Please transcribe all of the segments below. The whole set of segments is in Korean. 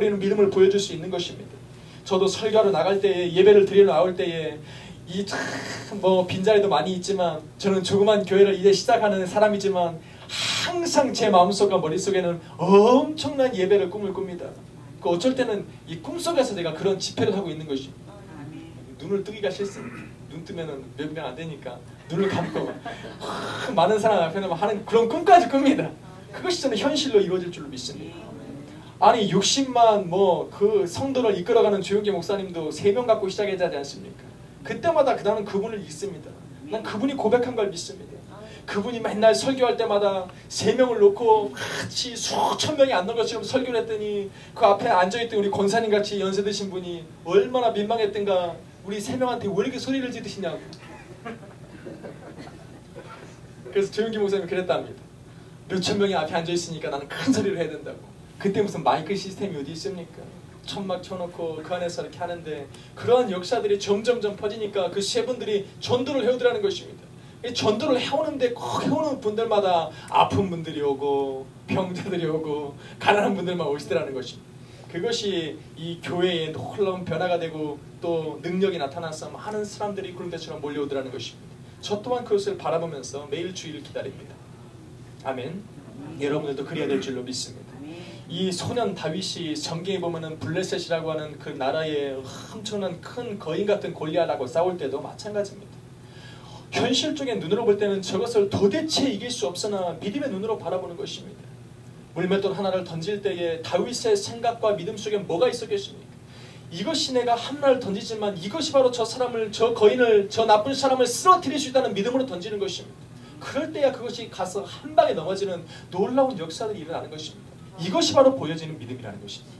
우리는 믿음을 보여줄 수 있는 것입니다. 저도 설교하러 나갈 때에, 예배를 드리러 나올 때에 이 뭐 빈자리도 많이 있지만 저는 조그만 교회를 이제 시작하는 사람이지만 항상 제 마음속과 머릿속에는 엄청난 예배를 꿈을 꿉니다. 그 어쩔 때는 이 꿈속에서 내가 그런 집회를 하고 있는 것입니다. 눈을 뜨기가 싫습니다. 눈 뜨면은 몇 명 안 되니까 눈을 감고 많은 사람 앞에는 하는 그런 꿈까지 꿉니다. 그것이 저는 현실로 이루어질 줄로 믿습니다. 아니 60만 뭐 그 성도를 이끌어가는 주영기 목사님도 3명 갖고 시작하지 않습니까? 그때마다 나는 그분을 믿습니다. 난 그분이 고백한 걸 믿습니다. 그분이 맨날 설교할 때마다 3명을 놓고 같이 수천 명이 안 넣은 것처럼 설교를 했더니 그 앞에 앉아있던 우리 권사님 같이 연세 드신 분이 얼마나 민망했던가. 우리 3명한테 왜 이렇게 소리를 지르시냐고. 그래서 조용기 목사님이 그랬답니다. 몇천 명이 앞에 앉아있으니까 나는 큰 소리를 해야 된다고. 그때 무슨 마이크 시스템이 어디 있습니까? 천막 쳐놓고 그 안에서 이렇게 하는데 그러한 역사들이 점점점 퍼지니까 그 세 분들이 전도를 해오더라는 것입니다. 전도를 해오는데 꼭 해오는 분들마다 아픈 분들이 오고 병자들이 오고 가난한 분들만 오시더라는 것입니다. 그것이 이 교회에 놀라운 변화가 되고 또 능력이 나타나서 많은 사람들이 구름대처럼 몰려오더라는 것입니다. 저 또한 그것을 바라보면서 매일 주일을 기다립니다. 아멘. 여러분들도 그래야 될 줄로 믿습니다. 이 소년 다윗이 성경에 보면은 블레셋이라고 하는 그 나라의 엄청난 큰 거인 같은 골리앗하고 싸울 때도 마찬가지입니다. 현실적인 눈으로 볼 때는 저것을 도대체 이길 수 없으나 믿음의 눈으로 바라보는 것입니다. 물맷돌 하나를 던질 때에 다윗의 생각과 믿음 속에 뭐가 있었겠습니까? 이것이 내가 하나를 던지지만 이것이 바로 저 사람을, 저 거인을, 저 나쁜 사람을 쓰러뜨릴 수 있다는 믿음으로 던지는 것입니다. 그럴 때야 그것이 가서 한 방에 넘어지는 놀라운 역사들이 일어나는 것입니다. 이것이 바로 보여지는 믿음이라는 것입니다.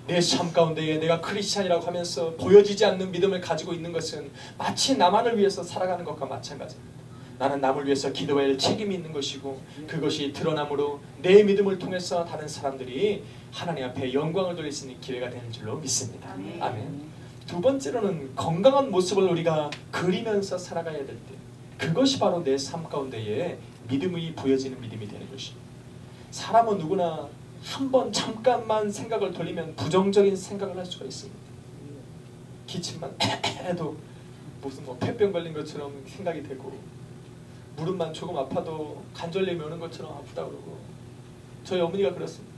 내 삶 가운데에 내가 크리스찬이라고 하면서 보여지지 않는 믿음을 가지고 있는 것은 마치 나만을 위해서 살아가는 것과 마찬가지입니다. 나는 남을 위해서 기도해야 할 책임이 있는 것이고 그것이 드러남으로 내 믿음을 통해서 다른 사람들이 하나님 앞에 영광을 돌릴 수 있는 기회가 되는 줄로 믿습니다. 아멘. 두 번째로는 건강한 모습을 우리가 그리면서 살아가야 될 때 그것이 바로 내 삶 가운데에 믿음이 보여지는 믿음이 되는 것입니다. 사람은 누구나 한번 잠깐만 생각을 돌리면 부정적인 생각을 할 수가 있습니다. 기침만 해도 무슨 뭐 폐병 걸린 것처럼 생각이 되고 무릎만 조금 아파도 관절염이 오는 것처럼 아프다 그러고 저희 어머니가 그렇습니다.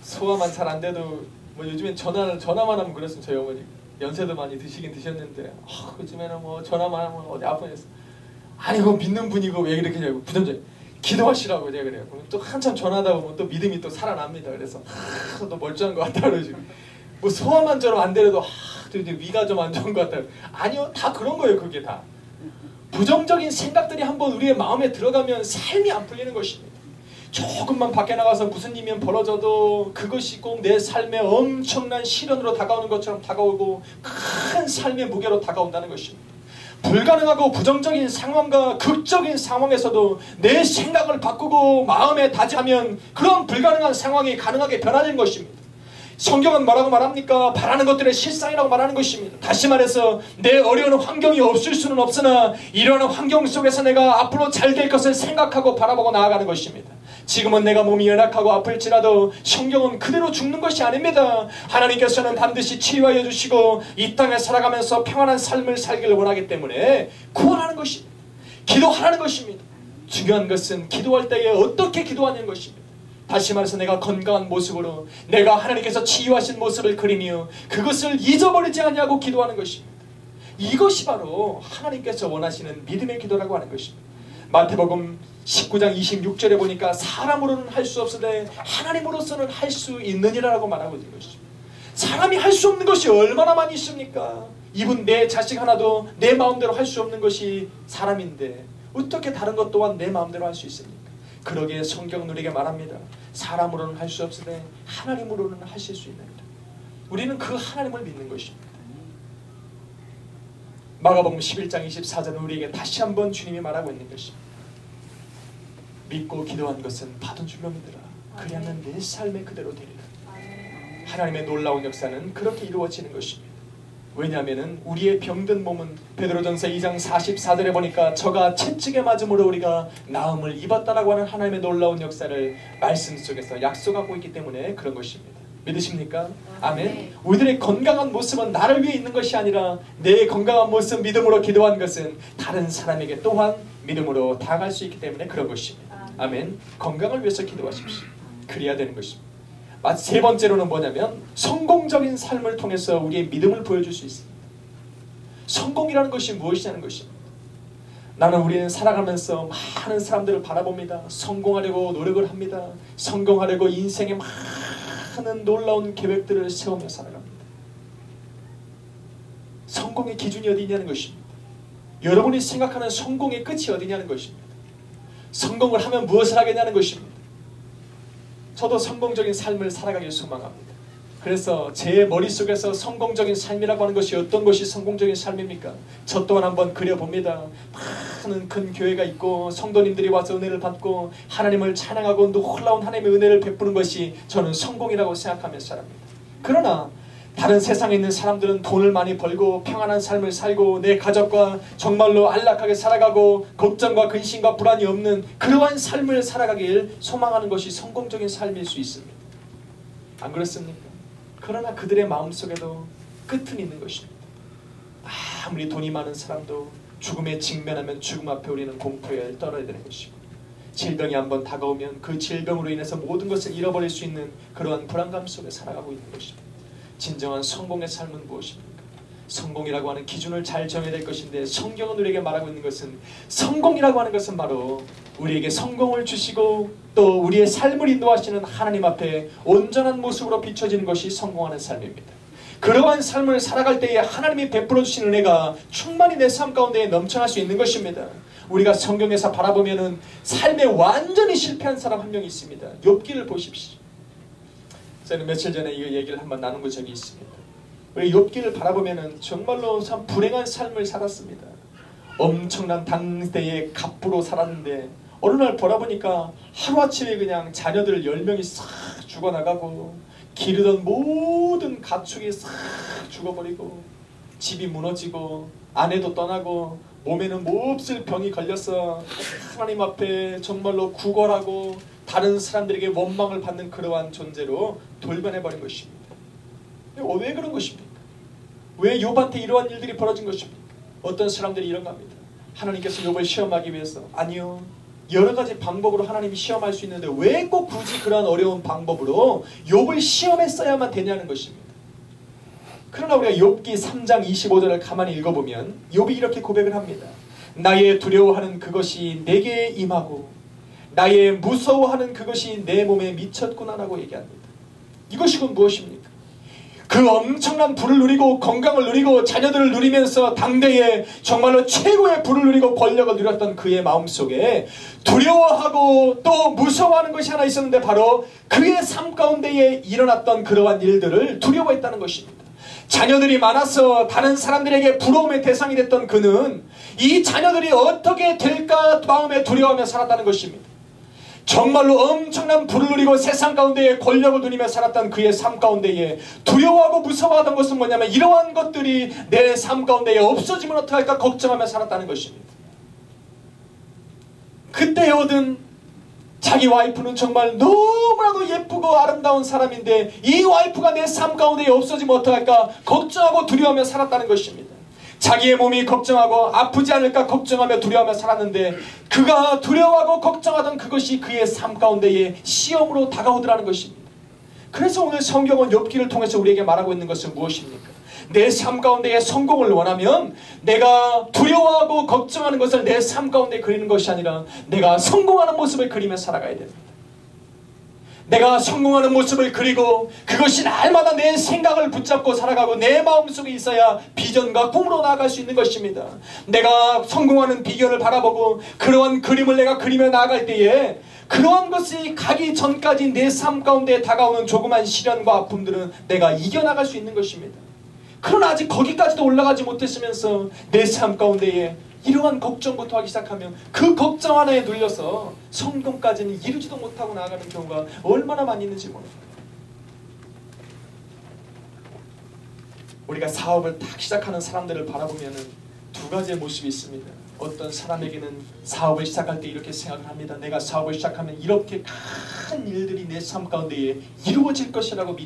소화만 잘 안 돼도 뭐 요즘엔 전화만 하면 그렇습니다. 저희 어머니 연세도 많이 드시긴 드셨는데 요즘에는 뭐 전화만 하면 어디 아프겠어. 아니 그거 믿는 분이고 왜 이렇게 하냐고 부정적인 기도하시라고 제가 그래요. 또 한참 전하다 보면 또 믿음이 또 살아납니다. 그래서 또 멀쩡한 것 같다 그러지. 뭐 소화만 좀 안 되려도 또 이제 위가 좀 안 좋은 것 같다. 아니요, 다 그런 거예요. 그게 다 부정적인 생각들이 한번 우리의 마음에 들어가면 삶이 안 풀리는 것입니다. 조금만 밖에 나가서 무슨 일이 벌어져도 그것이 꼭 내 삶에 엄청난 시련으로 다가오는 것처럼 다가오고 큰 삶의 무게로 다가온다는 것입니다. 불가능하고 부정적인 상황과 극적인 상황에서도 내 생각을 바꾸고 마음에 다짐하면 그런 불가능한 상황이 가능하게 변화되는 것입니다. 성경은 뭐라고 말합니까? 바라는 것들의 실상이라고 말하는 것입니다. 다시 말해서 내 어려운 환경이 없을 수는 없으나 이러한 환경 속에서 내가 앞으로 잘 될 것을 생각하고 바라보고 나아가는 것입니다. 지금은 내가 몸이 연약하고 아플지라도 성경은 그대로 죽는 것이 아닙니다. 하나님께서는 반드시 치유하여 주시고 이 땅에 살아가면서 평안한 삶을 살기를 원하기 때문에 구원하는 것입니다. 기도하라는 것입니다. 중요한 것은 기도할 때에 어떻게 기도하는 것입니다. 다시 말해서 내가 건강한 모습으로 내가 하나님께서 치유하신 모습을 그리며 그것을 잊어버리지 않냐고 기도하는 것입니다. 이것이 바로 하나님께서 원하시는 믿음의 기도라고 하는 것입니다. 마태복음 19장 26절에 보니까 사람으로는 할 수 없으되 하나님으로서는 할 수 있느니라고 말하고 있는 것입니다. 사람이 할 수 없는 것이 얼마나 많이 있습니까? 이분 내 자식 하나도 내 마음대로 할 수 없는 것이 사람인데 어떻게 다른 것 또한 내 마음대로 할 수 있습니까? 그러기에 성경은 우리에게 말합니다. 사람으로는 할 수 없으되 하나님으로는 하실 수 있느니라. 우리는 그 하나님을 믿는 것입니다. 마가복음 11장 24절은 우리에게 다시 한번 주님이 말하고 있는 것입니다. 믿고 기도한 것은 받은 줄로 믿으라. 그리하면 내 삶의 그대로 되리라. 하나님의 놀라운 역사는 그렇게 이루어지는 것입니다. 왜냐하면 우리의 병든 몸은 베드로전서 2장 44절에 보니까 저가 채찍에 맞음으로 우리가 나음을 입었다라고 하는 하나님의 놀라운 역사를 말씀 속에서 약속하고 있기 때문에 그런 것입니다. 믿으십니까? 아멘. 우리들의 건강한 모습은 나를 위해 있는 것이 아니라 내 건강한 모습 믿음으로 기도한 것은 다른 사람에게 또한 믿음으로 다가갈 수 있기 때문에 그런 것입니다. 아멘. 건강을 위해서 기도하십시오. 그래야 되는 것입니다. 세 번째로는 뭐냐면 성공적인 삶을 통해서 우리의 믿음을 보여줄 수 있습니다. 성공이라는 것이 무엇이냐는 것입니다. 우리는 살아가면서 많은 사람들을 바라봅니다. 성공하려고 노력을 합니다. 성공하려고 인생에 많은 놀라운 계획들을 세우며 살아갑니다. 성공의 기준이 어디냐는 것입니다. 여러분이 생각하는 성공의 끝이 어디냐는 것입니다. 성공을 하면 무엇을 하겠냐는 것입니다. 저도 성공적인 삶을 살아가길 소망합니다. 그래서 제 머릿속에서 성공적인 삶이라고 하는 것이 어떤 것이 성공적인 삶입니까? 저 또한 한번 그려봅니다. 많은 큰 교회가 있고 성도님들이 와서 은혜를 받고 하나님을 찬양하고 놀라운 하나님의 은혜를 베푸는 것이 저는 성공이라고 생각하며 살아갑니다. 그러나 다른 세상에 있는 사람들은 돈을 많이 벌고 평안한 삶을 살고 내 가족과 정말로 안락하게 살아가고 걱정과 근심과 불안이 없는 그러한 삶을 살아가길 소망하는 것이 성공적인 삶일 수 있습니다. 안 그렇습니까? 그러나 그들의 마음속에도 끝은 있는 것입니다. 아무리 돈이 많은 사람도 죽음에 직면하면 죽음 앞에 우리는 공포에 떨어야 되는 것이고 질병이 한번 다가오면 그 질병으로 인해서 모든 것을 잃어버릴 수 있는 그러한 불안감 속에 살아가고 있는 것입니다. 진정한 성공의 삶은 무엇입니까? 성공이라고 하는 기준을 잘 정해야 될 것인데 성경은 우리에게 말하고 있는 것은 성공이라고 하는 것은 바로 우리에게 성공을 주시고 또 우리의 삶을 인도하시는 하나님 앞에 온전한 모습으로 비춰지는 것이 성공하는 삶입니다. 그러한 삶을 살아갈 때에 하나님이 베풀어 주신 은혜가 충만히 내 삶 가운데 넘쳐날 수 있는 것입니다. 우리가 성경에서 바라보면은 삶에 완전히 실패한 사람 한 명이 있습니다. 욥기를 보십시오. 저는 며칠 전에 이 얘기를 한번 나눈 적이 있습니다. 우리 욥기를 바라보면은 정말로 참 불행한 삶을 살았습니다. 엄청난 당대의 갑부로 살았는데 어느 날 돌아보니까 하루아침에 그냥 자녀들 10명이 싹 죽어나가고 기르던 모든 가축이 싹 죽어버리고 집이 무너지고 아내도 떠나고 몸에는 몹쓸 병이 걸려서 하나님 앞에 정말로 구걸하고 다른 사람들에게 원망을 받는 그러한 존재로 돌변해버린 것입니다. 왜 그런 것입니까? 왜 욥한테 이러한 일들이 벌어진 것입니까? 어떤 사람들이 이런 겁니다. 하나님께서 욥을 시험하기 위해서 아니요. 여러 가지 방법으로 하나님이 시험할 수 있는데 왜 꼭 굳이 그러한 어려운 방법으로 욥을 시험했어야만 되냐는 것입니다. 그러나 우리가 욥기 3장 25절을 가만히 읽어보면 욥이 이렇게 고백을 합니다. 나의 두려워하는 그것이 내게 임하고 나의 무서워하는 그것이 내 몸에 미쳤구나라고 얘기합니다. 이것이 곧 무엇입니까? 그 엄청난 부를 누리고 건강을 누리고 자녀들을 누리면서 당대에 정말로 최고의 부를 누리고 권력을 누렸던 그의 마음속에 두려워하고 또 무서워하는 것이 하나 있었는데 바로 그의 삶 가운데에 일어났던 그러한 일들을 두려워했다는 것입니다. 자녀들이 많아서 다른 사람들에게 부러움의 대상이 됐던 그는 이 자녀들이 어떻게 될까 마음에 두려워하며 살았다는 것입니다. 정말로 엄청난 부를 누리고 세상 가운데에 권력을 누리며 살았던 그의 삶 가운데에 두려워하고 무서워하던 것은 뭐냐면 이러한 것들이 내 삶 가운데에 없어지면 어떡할까 걱정하며 살았다는 것입니다. 그때 얻은 자기 와이프는 정말 너무나도 예쁘고 아름다운 사람인데 이 와이프가 내 삶 가운데 없어지면 어떡할까 걱정하고 두려워하며 살았다는 것입니다. 자기의 몸이 걱정하고 아프지 않을까 걱정하며 두려워하며 살았는데 그가 두려워하고 걱정하던 그것이 그의 삶 가운데에 시험으로 다가오더라는 것입니다. 그래서 오늘 성경은 욥기를 통해서 우리에게 말하고 있는 것은 무엇입니까? 내 삶 가운데에 성공을 원하면 내가 두려워하고 걱정하는 것을 내 삶 가운데 그리는 것이 아니라 내가 성공하는 모습을 그리며 살아가야 됩니다. 내가 성공하는 모습을 그리고 그것이 날마다 내 생각을 붙잡고 살아가고 내 마음속에 있어야 비전과 꿈으로 나아갈 수 있는 것입니다. 내가 성공하는 비결을 바라보고 그러한 그림을 내가 그리며 나아갈 때에 그러한 것이 가기 전까지 내 삶 가운데 다가오는 조그만 시련과 아픔들은 내가 이겨나갈 수 있는 것입니다. 그러나 아직 거기까지도 올라가지 못했으면서 내 삶 가운데에 이러한 걱정부터 하기 시작하면 그 걱정 하나에 눌려서 성공까지는 이루지도 못하고 나아가는 경우가 얼마나 많이 있는지 모릅니다. 우리가 사업을 딱 시작하는 사람들을 바라보면은 두 가지의 모습이 있습니다. 어떤 사람에게는 사업을 시작할 때 이렇게 생각을 합니다. 내가 사업을 시작하면 이렇게 큰 일들이 내 삶 가운데에 이루어질 것이라고